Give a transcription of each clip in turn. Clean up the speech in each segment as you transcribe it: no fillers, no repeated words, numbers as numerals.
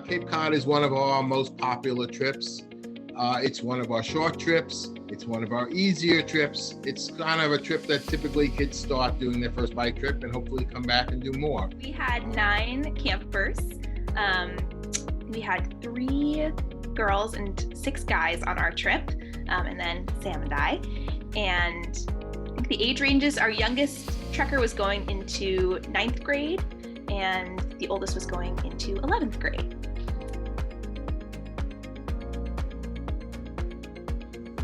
Cape Cod is one of our most popular trips. It's one of our short trips. It's one of our easier trips. It's kind of a trip that typically kids start doing their first bike trip and hopefully come back and do more. We had 9 campers. We had 3 girls and 6 guys on our trip, and then Sam and I. And I think the age ranges, our youngest trekker was going into 9th grade, and the oldest was going into 11th grade.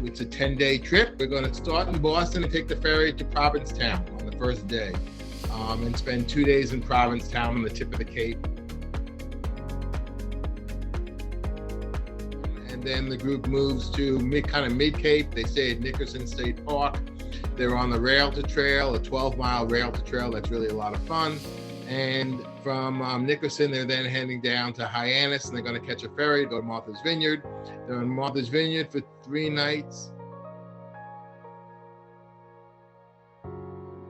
It's a 10-day trip. We're going to start in Boston and take the ferry to Provincetown on the first day, and spend 2 days in Provincetown on the tip of the Cape. And then the group moves to mid-Cape. They stay at Nickerson State Park. They're on the Rail to Trail, a 12-mile Rail to Trail. That's really a lot of fun. And from Nickerson, they're then heading down to Hyannis, and they're going to catch a ferry to go to Martha's Vineyard. They're in Martha's Vineyard for 3 nights.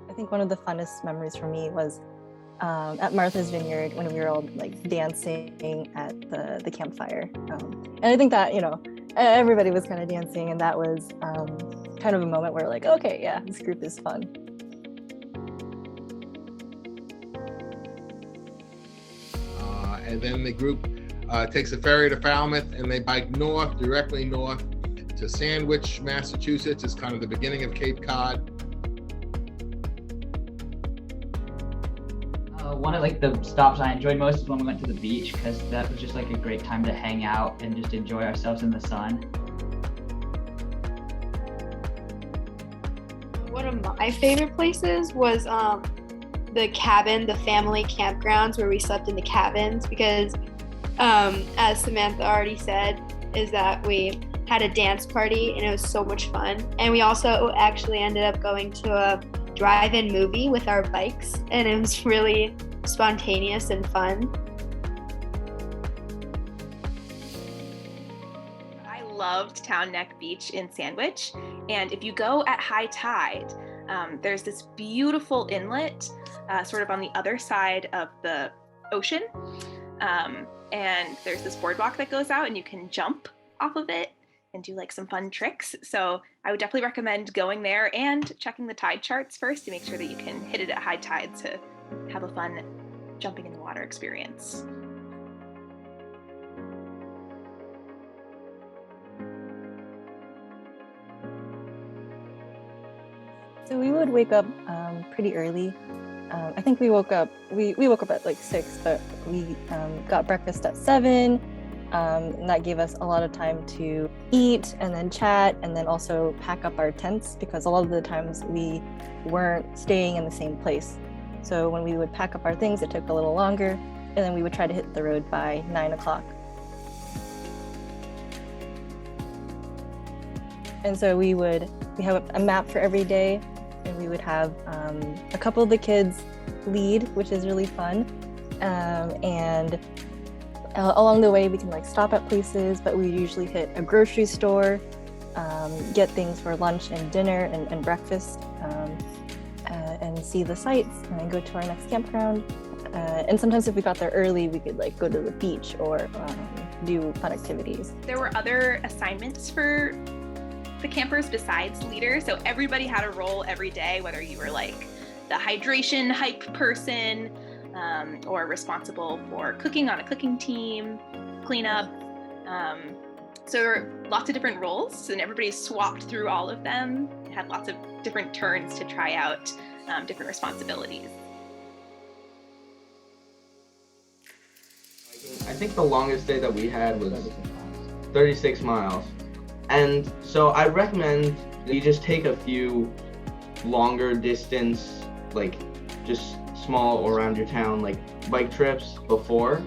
I think one of the funnest memories for me was at Martha's Vineyard when we were all like dancing at the campfire. And I think that, everybody was kind of dancing, and that was kind of a moment where like, okay, yeah, this group is fun. And then the group takes a ferry to Falmouth, and they bike directly north to Sandwich, Massachusetts. It's kind of the beginning of Cape Cod. One of the stops I enjoyed most is when we went to the beach, because that was just a great time to hang out and just enjoy ourselves in the sun. One of my favorite places was the cabin, the family campgrounds where we slept in the cabins, because as Samantha already said, is that we had a dance party and it was so much fun. And we also actually ended up going to a drive-in movie with our bikes, and it was really spontaneous and fun. I loved Town Neck Beach in Sandwich, and if you go at high tide, there's this beautiful inlet sort of on the other side of the ocean, and there's this boardwalk that goes out, and you can jump off of it and do some fun tricks. So I would definitely recommend going there and checking the tide charts first to make sure that you can hit it at high tide to have a fun jumping in the water experience. So we would wake up pretty early. I think we woke up at 6, but we got breakfast at 7. And that gave us a lot of time to eat and then chat and then also pack up our tents, because a lot of the times we weren't staying in the same place. So when we would pack up our things, it took a little longer, and then we would try to hit the road by 9 o'clock. And so we have a map for every day, and we would have a couple of the kids lead, which is really fun. And along the way, we can stop at places, but we usually hit a grocery store, get things for lunch and dinner and breakfast, and see the sights, and then go to our next campground. And sometimes if we got there early, we could go to the beach or do fun activities. There were other assignments for the campers besides leaders, so everybody had a role every day, whether you were the hydration hype person, or responsible for cooking on a cooking team, cleanup. So there were lots of different roles, and everybody swapped through all of them, had lots of different turns to try out different responsibilities. I think the longest day that we had was 36 miles. And so I recommend you just take a few longer distance, just small or around your town, bike trips before.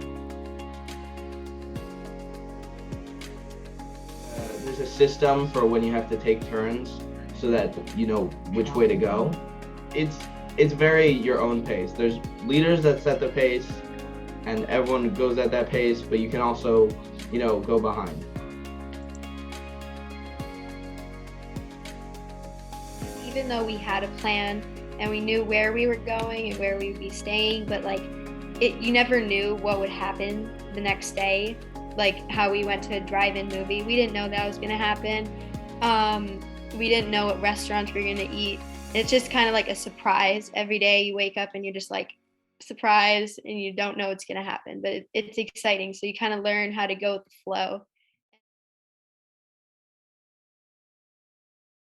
There's a system for when you have to take turns so that you know which way to go. It's very your own pace. There's leaders that set the pace and everyone goes at that pace, but you can also, go behind. Even though we had a plan and we knew where we were going and where we would be staying, but you never knew what would happen the next day. Like how we went to a drive-in movie, we didn't know that was gonna happen. We didn't know what restaurants we were gonna eat. It's just kind of like a surprise. Every day you wake up and you're just like surprised and you don't know what's gonna happen, but it's exciting. So you kind of learn how to go with the flow.